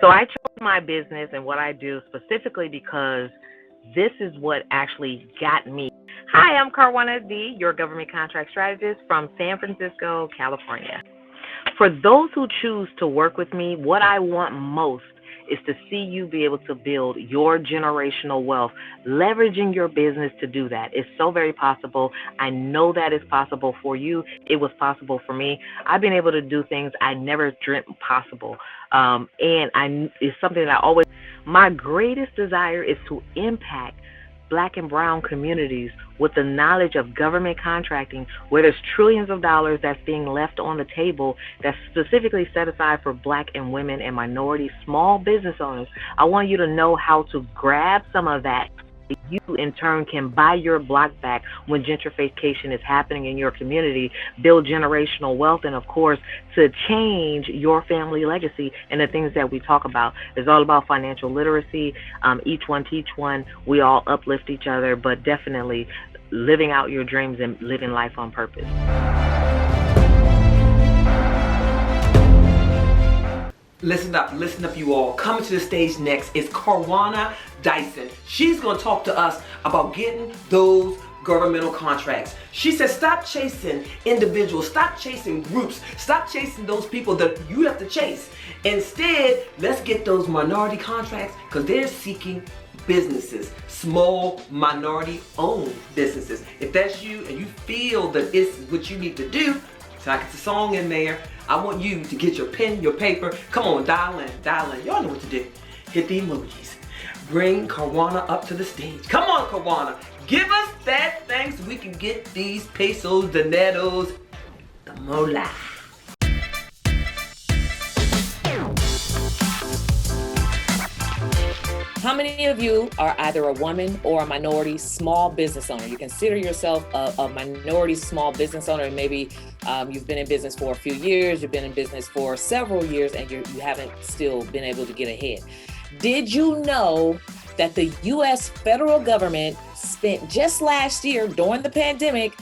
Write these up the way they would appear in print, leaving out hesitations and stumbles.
So I chose my business and what I do specifically because this is what actually got me. Hi, I'm Carwana D, your government contract strategist from San Francisco, California. For those who choose to work with me, what I want most is to see you be able to build your generational wealth, leveraging your business to do that. It's so very possible. I know that it's possible for you. It was possible for me. I've been able to do things I never dreamt possible. And it's something that I always, my greatest desire is to impact black and brown communities with the knowledge of government contracting, where there's trillions of dollars that's being left on the table that's specifically set aside for black and women and minority small business owners. I want you to know how to grab some of that. You, in turn, can buy your block back when gentrification is happening in your community, build generational wealth, and, of course, to change your family legacy and the things that we talk about. It's all about financial literacy. Each one teach one. We all uplift each other, but definitely living out your dreams and living life on purpose. Listen up, you all. Coming to the stage next is Carwana Dyson. She's going to talk to us about getting those governmental contracts. She says stop chasing individuals, stop chasing groups, stop chasing those people that you have to chase. Instead, let's get those minority contracts because they're seeking businesses, small minority-owned businesses. If that's you and you feel that it's what you need to do, so I get the song in there. I want you to get your pen, your paper. Come on, dial in. Y'all know what to do. Hit the emojis. Bring Carwana up to the stage. Come on, Carwana. Give us that thing so we can get these pesos, dineros, the mola. How many of you are either a woman or a minority small business owner? You consider yourself a minority small business owner, and maybe you've been in business for a few years, you've been in business for several years, and you haven't still been able to get ahead. Did you know that the U.S. federal government spent just last year during the pandemic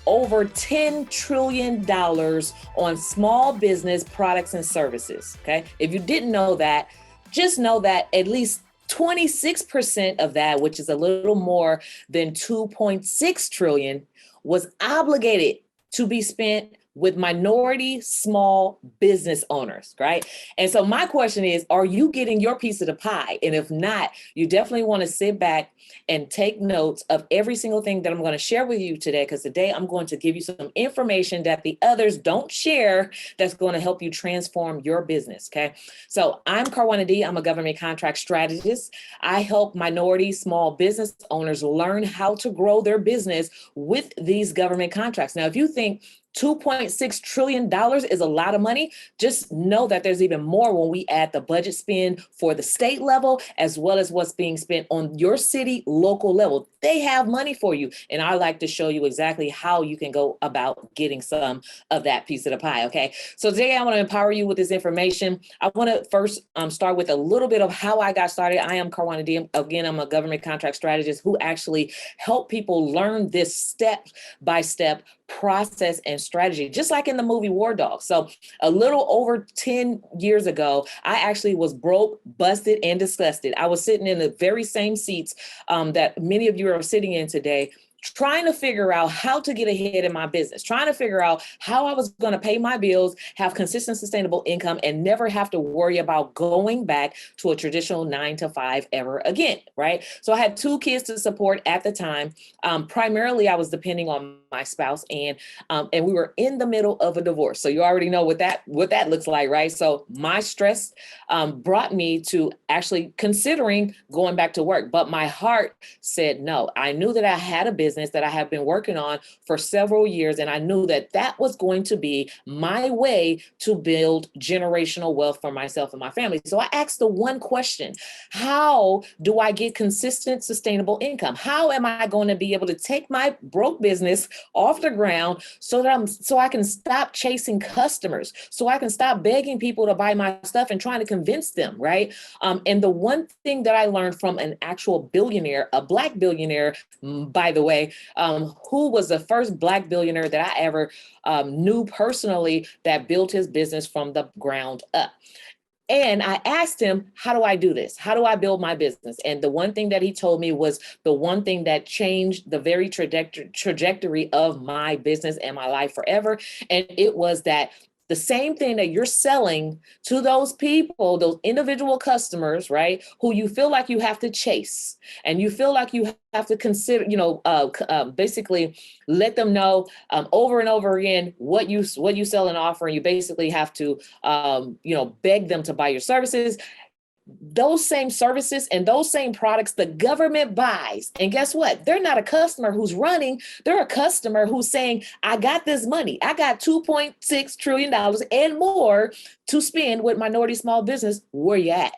over $10 trillion on small business products and services? Okay, if you didn't know that, just know that at least 26% of that, which is a little more than 2.6 trillion, was obligated to be spent with minority small business owners, right? And so my question is, are you getting your piece of the pie? And if not, you definitely want to sit back and take notes of every single thing that I'm going to share with you today, because today I'm going to give you some information that the others don't share that's going to help you transform your business, okay? So I'm Carwana D. I'm a government contract strategist. I help minority small business owners learn how to grow their business with these government contracts. Now, if you think $2.6 trillion is a lot of money, just know that there's even more when we add the budget spend for the state level, as well as what's being spent on your city local level. They have money for you. And I like to show you exactly how you can go about getting some of that piece of the pie, okay? So today I want to empower you with this information. I want to first start with a little bit of how I got started. I am Carwana D. Again, I'm a government contract strategist who actually help people learn this step-by-step process and strategy, just like in the movie War Dog. So a little over 10 years ago, I actually was broke, busted, and disgusted. I was sitting in the very same seats that many of you are sitting in today, trying to figure out how to get ahead in my business, trying to figure out how I was going to pay my bills, have consistent, sustainable income, and never have to worry about going back to a traditional 9-to-5 ever again, right? So I had 2 kids to support at the time. Primarily, I was depending on my spouse, and we were in the middle of a divorce. So you already know what that looks like, right? So my stress brought me to actually considering going back to work, but my heart said no. I knew that I had a business that I have been working on for several years, and I knew that that was going to be my way to build generational wealth for myself and my family. So I asked the one question: how do I get consistent, sustainable income? How am I going to be able to take my broke business off the ground so I can stop chasing customers, so I can stop begging people to buy my stuff and trying to convince them, right? And the one thing that I learned from an actual billionaire, a Black billionaire, by the way, who was the first Black billionaire that I ever knew personally that built his business from the ground up. And I asked him, how do I do this? How do I build my business? And the one thing that he told me was the one thing that changed the very trajectory of my business and my life forever. And it was that the same thing that you're selling to those people, those individual customers, right, who you feel like you have to chase and you feel like you have to consider, basically let them know over and over again what you sell and offer. And you basically have to, beg them to buy your services. Those same services and those same products the government buys. And guess what? They're not a customer who's running. They're a customer who's saying, I got this money. I got $2.6 trillion and more to spend with minority small business. Where you at?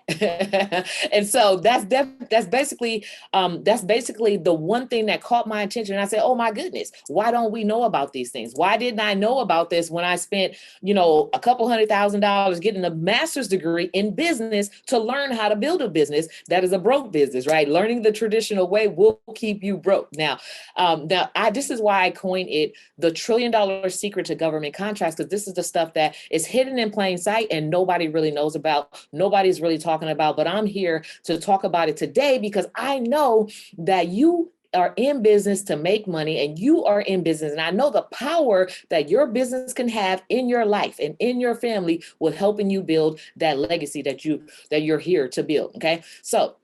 And so that's basically the one thing that caught my attention. And I said, oh my goodness, why don't we know about these things? Why didn't I know about this when I spent, a couple $100,000 getting a master's degree in business to learn how to build a business that is a broke business, right? Learning the traditional way will keep you broke. Now, this is why I coined it the $1 trillion secret to government contracts, because this is the stuff that is hidden in plain sight and nobody really knows about. Nobody's really talking about, but I'm here to talk about it today because I know that you are in business to make money and you are in business. And I know the power that your business can have in your life and in your family with helping you build that legacy that you're here to build. Okay. So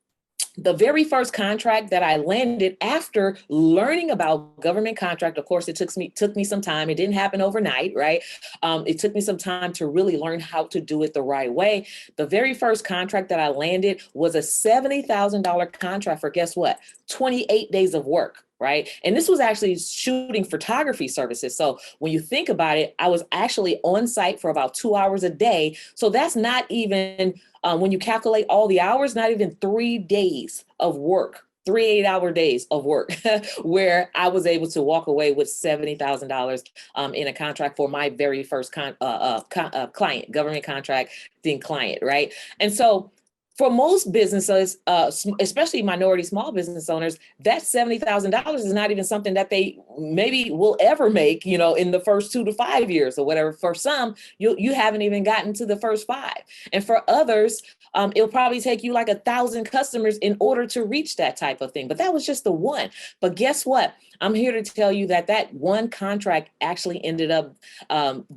the very first contract that I landed after learning about government contract, of course, it took me some time. It didn't happen overnight, right? It took me some time to really learn how to do it the right way. The very first contract that I landed was a $70,000 contract for, guess what? 28 days of work. Right. And this was actually shooting photography services. So when you think about it, I was actually on site for about 2 hours a day. So that's not even when you calculate all the hours, not even 3 days of work, 3 8-hour days of work, where I was able to walk away with $70,000 in a contract for my very first client, government contracting client. Right. And so for most businesses, especially minority small business owners, that $70,000 is not even something that they maybe will ever make, in the first 2 to 5 years or whatever. For some, you haven't even gotten to the first 5. And for others, it'll probably take you like 1,000 customers in order to reach that type of thing. But that was just the one. But guess what? I'm here to tell you that one contract actually ended up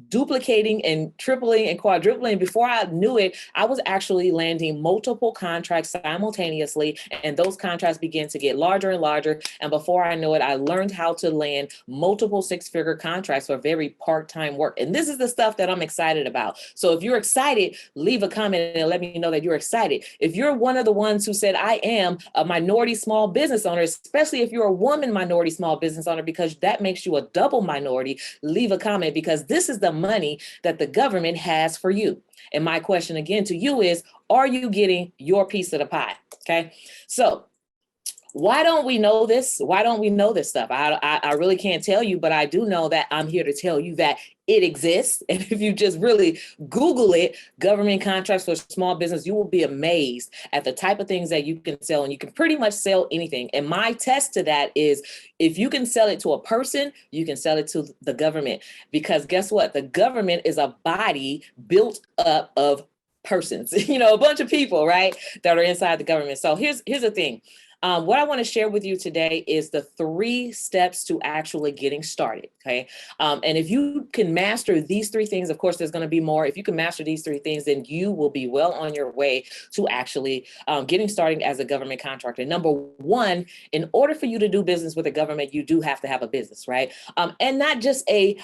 duplicating and tripling and quadrupling. Before I knew it, I was actually landing multiple contracts simultaneously, and those contracts began to get larger and larger. And before I know it, I learned how to land multiple 6-figure contracts for very part-time work. And this is the stuff that I'm excited about. So if you're excited, leave a comment and let me know that you're excited. If you're one of the ones who said, I am a minority small business owner, especially if you're a woman minority small business owner, because that makes you a double minority, leave a comment, because this is the money that the government has for you. And my question again to you is, are you getting your piece of the pie? Okay. So why don't we know this? Why don't we know this stuff? I really can't tell you, but I do know that I'm here to tell you that it exists. And if you just really Google it, government contracts for small business, you will be amazed at the type of things that you can sell. And you can pretty much sell anything. And my test to that is, if you can sell it to a person, you can sell it to the government. Because guess what? The government is a body built up of persons, a bunch of people, right, that are inside the government. So here's the thing. What I want to share with you today is the 3 steps to actually getting started. Okay. And if you can master these 3 things, of course, there's going to be more. If you can master these 3 things, then you will be well on your way to actually getting started as a government contractor. Number 1, in order for you to do business with the government, you do have to have a business, right? And not just a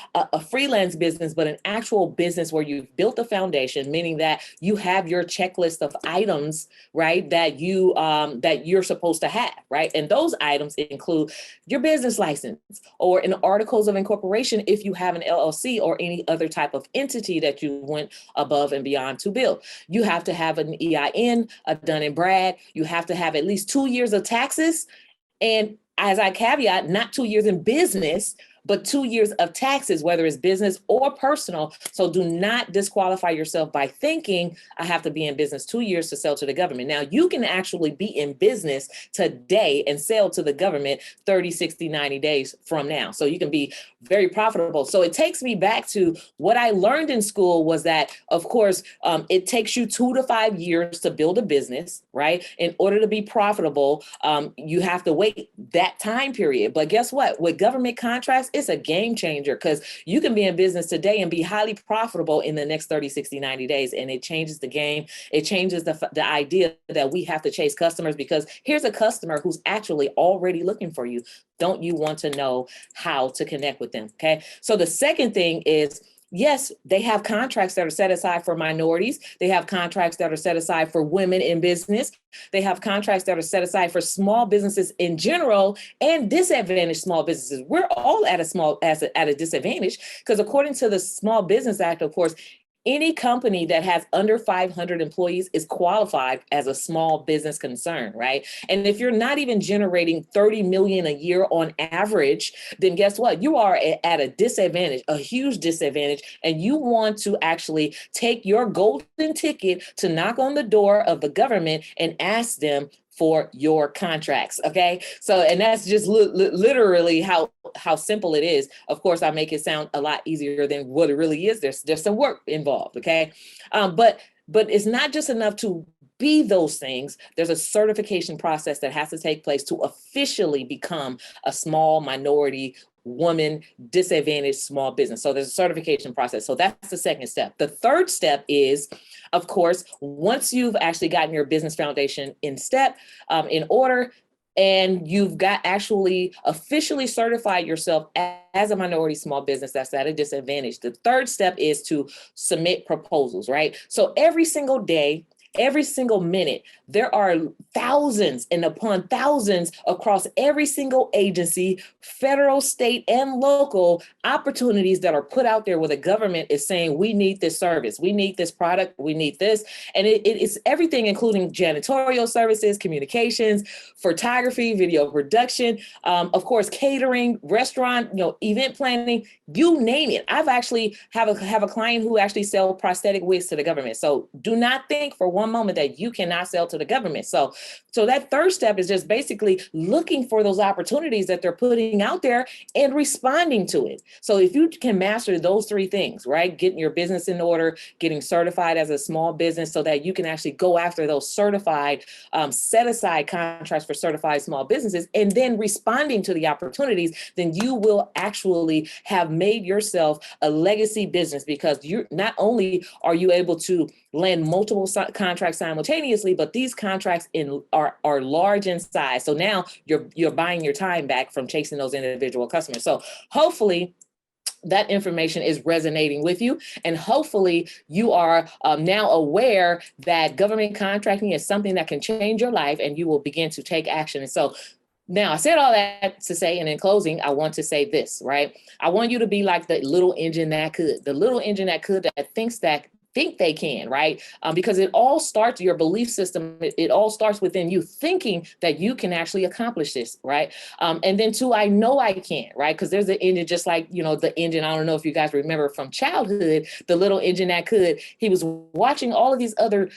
freelance business, but an actual business where you've built a foundation, meaning that you have your checklist of items, right, that you're supposed to have, right? And those items include your business license or an articles of incorporation if you have an LLC or any other type of entity that you went above and beyond to build. You have to have an EIN, a Dun and Brad. You have to have at least 2 years of taxes. And as I caveat, not 2 years in business, but 2 years of taxes, whether it's business or personal. So do not disqualify yourself by thinking I have to be in business 2 years to sell to the government. Now you can actually be in business today and sell to the government 30, 60, 90 days from now. So you can be very profitable. So it takes me back to what I learned in school was that, of course, it takes you 2 to 5 years to build a business, right? In order to be profitable, you have to wait that time period. But guess what? With government contracts, it's a game changer because you can be in business today and be highly profitable in the next 30, 60, 90 days. And it changes the game. It changes the idea that we have to chase customers, because here's a customer who's actually already looking for you. Don't you want to know how to connect with them? Okay. So the second thing is, yes, they have contracts that are set aside for minorities. They have contracts that are set aside for women in business. They have contracts that are set aside for small businesses in general and disadvantaged small businesses. We're all at a disadvantage because according to the Small Business Act, of course, any company that has under 500 employees is qualified as a small business concern, right? And if you're not even generating 30 million a year on average, then guess what? You are at a disadvantage, a huge disadvantage. And you want to actually take your golden ticket to knock on the door of the government and ask them for your contracts. Okay. So, and that's just literally how simple it is. Of course, I make it sound a lot easier than what it really is. There's some work involved. Okay. But it's not just enough to be those things. There's a certification process that has to take place to officially become a small minority woman disadvantaged small business. So there's a certification process. So that's the second step. The third step is, of course, once you've actually gotten your business foundation in order, and you've got actually officially certified yourself as a minority small business that's at a disadvantage, the third step is to submit proposals, right? So every single day, every single minute, there are thousands and upon thousands across every single agency, federal, state, and local opportunities that are put out there where the government is saying, we need this service, we need this product, we need this. And it's everything, including janitorial services, communications, photography, video production, of course, catering, restaurant, event planning, you name it. I've actually have a client who actually sells prosthetic wigs to the government. So do not think for one moment that you cannot sell to the government. So that third step is just basically looking for those opportunities that they're putting out there and responding to it. So if you can master those three things, right? Getting your business in order, getting certified as a small business so that you can actually go after those certified, set aside contracts for certified small businesses, and then responding to the opportunities, then you will actually have made yourself a legacy business, because you're not only are you able to land multiple contracts simultaneously, but these contracts are large in size. So now you're buying your time back from chasing those individual customers. So hopefully that information is resonating with you. And hopefully you are now aware that government contracting is something that can change your life, and you will begin to take action. And so now I said all that to say, and in closing, I want to say this, right? I want you to be like the little engine that could, that think they can, right? Because it all starts, your belief system, it all starts within you thinking that you can actually accomplish this, right? And then two, I know I can, right? Because there's an engine, just like, the engine, I don't know if you guys remember from childhood, the little engine that could, he was watching all of these other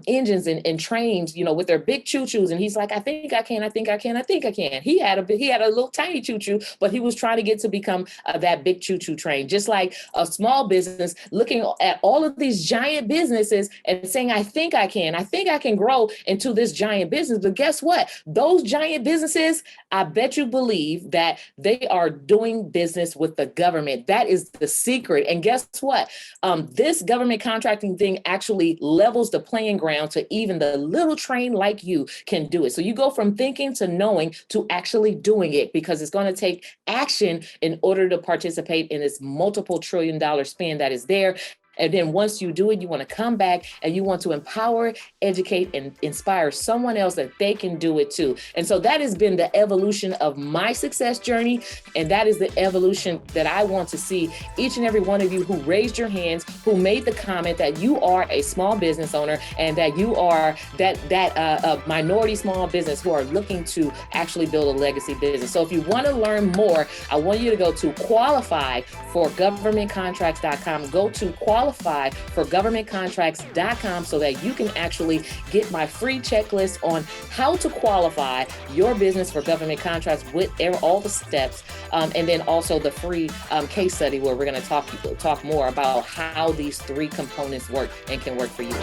engines and trains, with their big choo-choos. And he's like, I think I can. He had a little tiny choo-choo, but he was trying to get to become that big choo-choo train. Just like a small business looking at all of these giant businesses and saying, I think I can grow into this giant business. But guess what? Those giant businesses, I bet you believe that they are doing business with the government. That is the secret. And guess what? This government contracting thing actually levels the playing ground to even the little train like you can do it. So you go from thinking to knowing to actually doing it, because it's going to take action in order to participate in this multiple $1 trillion spend that is there. And then once you do it, you want to come back and you want to empower, educate, and inspire someone else that they can do it too. And so that has been the evolution of my success journey. And that is the evolution that I want to see each and every one of you who raised your hands, who made the comment that you are a small business owner and that you are that minority small business who are looking to actually build a legacy business. So if you want to learn more, I want you to go to qualifyforgovernmentcontracts.com. Go to qualifyforgovernmentcontracts.com so that you can actually get my free checklist on how to qualify your business for government contracts with all the steps, and then also the free case study where we're going to talk more about how these three components work and can work for you.